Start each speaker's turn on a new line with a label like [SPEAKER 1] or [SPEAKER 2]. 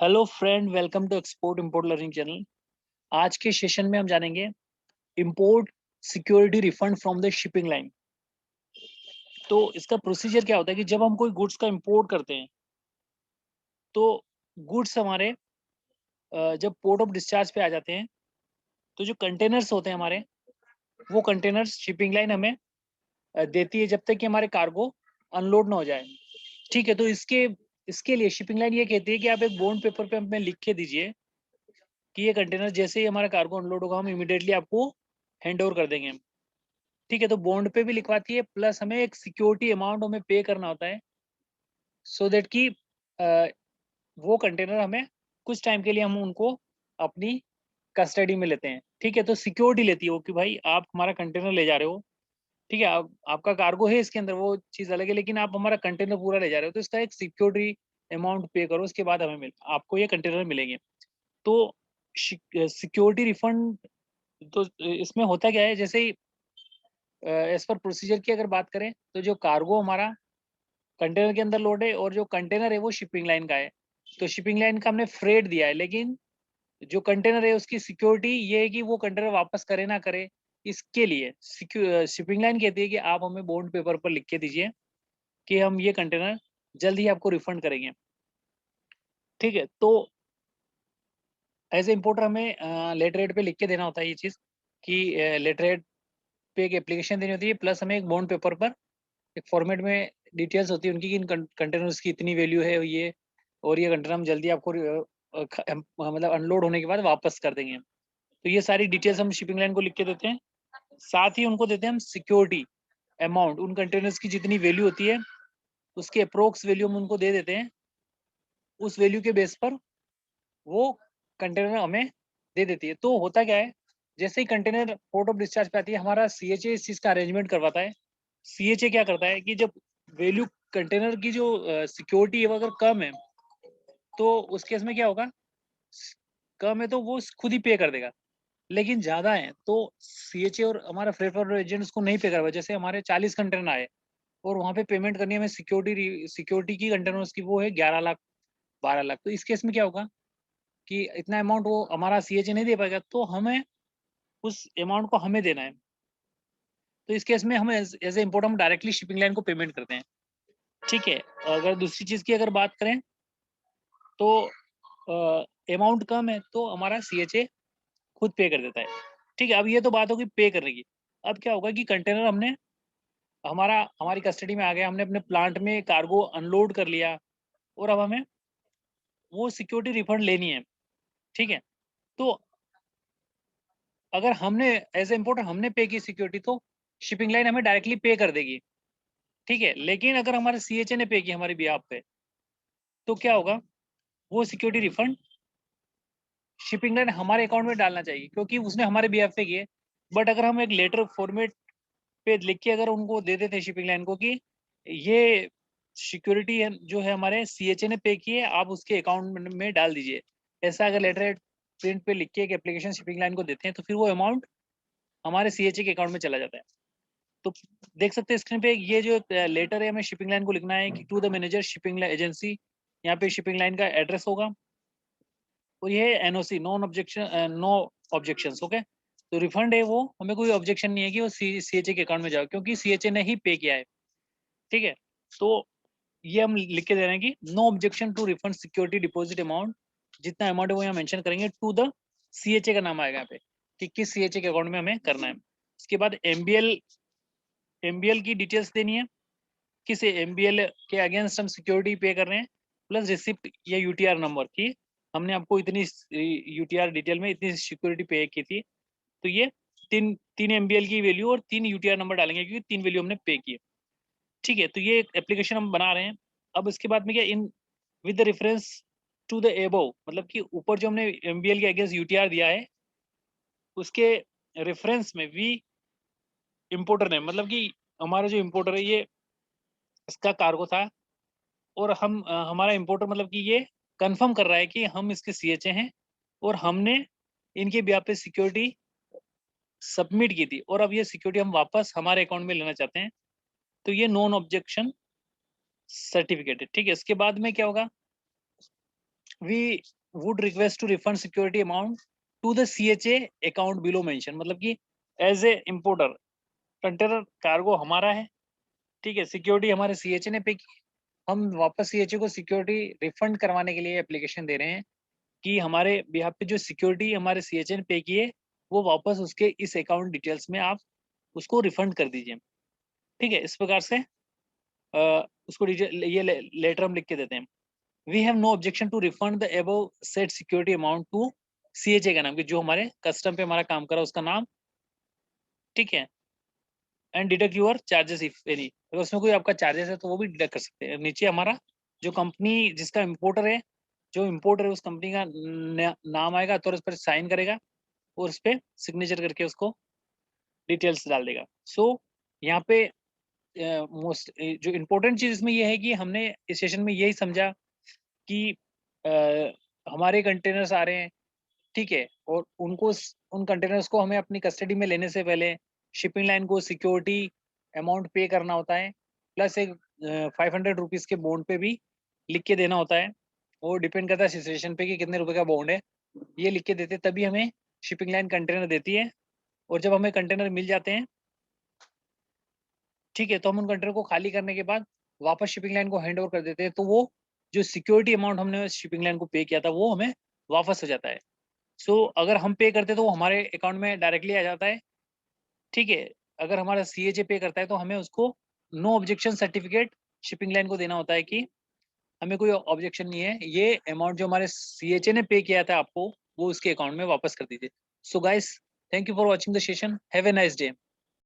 [SPEAKER 1] Hello friend, welcome to export import learning channel. आज के session में हम जानेंगे import security refund from the shipping line. तो इसका प्रोसीजर क्या होता है कि जब हम कोई गुड्स का इंपोर्ट करते हैं तो गुड्स हमारे जब पोर्ट ऑफ डिस्चार्ज पे आ जाते हैं तो जो कंटेनर्स होते हैं हमारे, वो कंटेनर्स शिपिंग लाइन हमें देती है जब तक कि हमारे कार्गो अनलोड ना हो जाए। ठीक है, तो इसके इसके लिए शिपिंग लाइन ये कहती है कि आप एक बॉन्ड पेपर पे हमें लिख के दीजिए कि ये कंटेनर जैसे ही हमारा कार्गो अनलोड होगा हम इमीडिएटली आपको हैंड ओवर कर देंगे। ठीक है, तो बॉन्ड पे भी लिखवाती है, प्लस हमें एक सिक्योरिटी अमाउंट हमें पे करना होता है सो दैट कि वो कंटेनर हमें कुछ टाइम के लिए हम उनको अपनी कस्टडी में लेते हैं। ठीक है, तो सिक्योरिटी लेती है वो कि भाई आप हमारा कंटेनर ले जा रहे हो। ठीक है, आपका कार्गो है इसके अंदर, वो चीज़ अलग है, लेकिन आप हमारा कंटेनर पूरा ले जा रहे हो तो इसका एक सिक्योरिटी अमाउंट पे करो, उसके बाद हमें आपको ये कंटेनर मिलेंगे। तो सिक्योरिटी रिफंड, तो इसमें होता क्या है, जैसे ही एज पर प्रोसीजर की अगर बात करें तो जो कार्गो हमारा कंटेनर के अंदर लोड है और जो कंटेनर है वो शिपिंग लाइन का है, तो शिपिंग लाइन का हमने फ्रेट दिया है, लेकिन जो कंटेनर है उसकी सिक्योरिटी ये है कि वो कंटेनर वापस करे ना करे। इसके लिए शिपिंग लाइन कहती है कि आप हमें बॉन्ड पेपर पर लिख के दीजिए कि हम ये कंटेनर जल्द ही आपको रिफंड करेंगे। ठीक है, तो एज ए इम्पोर्टर हमें लेटर रेट पे लिख के देना होता है ये चीज़ कि लेटर रेट पे एक एप्लीकेशन देनी होती है, प्लस हमें एक बॉन्ड पेपर पर एक फॉर्मेट में डिटेल्स होती है उनकी कि इन कंटेनर्स की इतनी वैल्यू है ये, और ये कंटेनर हम जल्दी आपको मतलब अनलोड होने के बाद वापस कर देंगे। तो ये सारी डिटेल्स हम शिपिंग लाइन को लिख के देते हैं, साथ ही उनको देते हैं हम सिक्योरिटी अमाउंट, उन कंटेनर्स की जितनी वैल्यू होती है उसके अप्रोक्स वैल्यू हम उनको दे देते हैं। उस वैल्यू के बेस पर वो कंटेनर हमें दे देती है। तो होता क्या है, जैसे ही कंटेनर पोर्ट ऑफ डिस्चार्ज पे आती है हमारा सीएचए इस चीज़ का अरेंजमेंट करवाता है। सीएचए क्या करता है कि जब वैल्यू कंटेनर की जो सिक्योरिटी है वो अगर कम है तो उस केस में क्या होगा, कम है तो वो खुद ही पे कर देगा, लेकिन ज़्यादा है तो सीएचए और हमारा फ्रेट फॉरवर्ड एजेंट उसको नहीं पे करवा। जैसे हमारे 40 कंटेनर आए और वहाँ पे पेमेंट करनी है हमें सिक्योरिटी की कंटेनर्स की, वो है 11 लाख 12 लाख, तो इस केस में क्या होगा कि इतना अमाउंट वो हमारा सीएचए नहीं दे पाएगा, तो हमें उस अमाउंट को हमें देना है। तो इस केस में हम एज ए इम्पोर्ट हम डायरेक्टली शिपिंग लाइन को पेमेंट करते हैं। ठीक है, अगर दूसरी चीज़ की अगर बात करें तो अमाउंट कम है तो हमारा सीएचए खुद पे कर देता है। ठीक है, अब ये तो बात होगी पे करने की। अब क्या होगा कि कंटेनर हमने हमारी कस्टडी में आ गया, हमने अपने प्लांट में कार्गो अनलोड कर लिया और अब हमें वो सिक्योरिटी रिफंड लेनी है। ठीक है, तो अगर हमने एज ए इम्पोर्टर हमने पे की सिक्योरिटी तो शिपिंग लाइन हमें डायरेक्टली पे कर देगी। ठीक है, लेकिन अगर हमारे सीएचए ने पे की हमारी बिहाफ पे तो क्या होगा, वो सिक्योरिटी रिफंड शिपिंग लाइन हमारे अकाउंट में डालना चाहिए क्योंकि उसने हमारे बिहाफ पे किए। बट अगर हम एक लेटर फॉर्मेट पे लिख के अगर उनको दे देते शिपिंग लाइन को कि ये सिक्योरिटी है जो है हमारे सीएचए ने पे की है, आप उसके अकाउंट में डाल दीजिए, ऐसा अगर लेटर प्रिंट पे लिख के एक एप्लीकेशन शिपिंग लाइन को देते हैं तो फिर वो अमाउंट हमारे सीएचए के अकाउंट में चला जाता है। तो देख सकते हैं स्क्रीन पे ये जो लेटर है हमें शिपिंग लाइन को लिखना है कि to the manager shipping agency, यहाँ पे शिपिंग लाइन का एड्रेस होगा और ये NOC non objection no objections. Okay, तो रिफंड है वो हमें कोई ऑब्जेक्शन नहीं है कि वो सीएचए के अकाउंट में जाए क्योंकि सीएचए ने ही पे किया है। ठीक है, तो ये हम लिख के दे रहे हैं कि no objection to refund security deposit amount, जितना अमाउंट है वो यहाँ मेंशन करेंगे, टू द सीएचए का नाम आएगा यहाँ पे कि किस सीएचए के अकाउंट में हमें करना है। उसके बाद एमबीएल की डिटेल्स देनी है, किस एमबीएल के अगेंस्ट हम सिक्योरिटी पे कर रहे हैं, प्लस रिसिप्ट या यूटीआर नंबर की हमने आपको इतनी यूटीआर डिटेल में इतनी सिक्योरिटी पे की थी। तो ये तीन तीन एमबीएल की वैल्यू और 3 यूटीआर नंबर डालेंगे क्योंकि 3 वैल्यू हमने पे की है। ठीक है, तो ये एक एप्लीकेशन हम बना रहे हैं। अब इसके बाद में क्या, in with the reference to the above, मतलब कि ऊपर जो हमने एमबीएल के अगेंस्ट यूटीआर दिया है उसके रेफरेंस में वी इम्पोर्टर ने, मतलब कि हमारा जो इम्पोर्टर है ये इसका कार्गो था और हमारा इम्पोर्टर मतलब कि ये कंफर्म कर रहा है कि हम इसके सीएचए हैं और हमने इनके ब्याह पे सिक्योरिटी सबमिट की थी और अब ये सिक्योरिटी हम वापस हमारे अकाउंट में लेना चाहते हैं, तो ये नॉन ऑब्जेक्शन सर्टिफिकेट है। ठीक है, इसके बाद में क्या होगा, we would request to refund security amount to the CHA account below mention। मतलब कि as a importer container cargo हमारा है, ठीक है, सिक्योरिटी हमारे CHA ने पे की, हम वापस CHA को सिक्योरिटी रिफंड करवाने के लिए एप्लीकेशन दे रहे हैं कि हमारे बिहाफ पे जो सिक्योरिटी हमारे CHA ने पे की है वो वापस उसके इस अकाउंट डिटेल्स में आप उसको रिफंड कर दीजिए। ठीक है, इस प्रकार से उसको ये लेटर हम लिख के देते हैं। We have no objection to refund the above set security amount to CHA का नाम, कि जो हमारे कस्टम पे हमारा काम करा उसका नाम, ठीक है, and deduct your charges if any, अगर उसमें कोई आपका चार्जेस है तो वो भी डिडक्ट कर सकते हैं। नीचे हमारा जो कंपनी जिसका इम्पोर्टर है, जो इम्पोर्टर है उस कंपनी का नाम आएगा तो उस पर साइन करेगा और उस पर सिग्नेचर करके उसको डिटेल्स डाल देगा। सो यहाँ पे मोस्ट जो इम्पोर्टेंट चीज इसमें ये है कि हमने इस सेशन में यही समझा कि हमारे कंटेनर्स आ रहे हैं, ठीक है, और उनको उन कंटेनर्स को हमें अपनी कस्टडी में लेने से पहले शिपिंग लाइन को सिक्योरिटी अमाउंट पे करना होता है, प्लस एक 500 रुपीज़ के बॉन्ड पे भी लिख के देना होता है। वो डिपेंड करता है सिचुएशन पे कि कितने रुपए का बॉन्ड है, ये लिख के देते तभी हमें शिपिंग लाइन कंटेनर देती है। और जब हमें कंटेनर मिल जाते हैं, ठीक है, तो हम उन कंटेनर को खाली करने के बाद वापस शिपिंग लाइन को हैंड ओवर कर देते हैं, तो वो जो सिक्योरिटी अमाउंट हमने शिपिंग लाइन को पे किया था वो हमें वापस हो जाता है। सो अगर हम पे करते तो वो हमारे अकाउंट में डायरेक्टली आ जाता है, ठीक है। अगर हमारा CHA पे करता है तो हमें उसको no objection certificate shipping line को देना होता है कि हमें कोई ऑब्जेक्शन नहीं है, ये अमाउंट जो हमारे CHA ने पे किया था आपको वो उसके अकाउंट में वापस कर दीजिए। So guys, thank you for watching the session, have a nice day.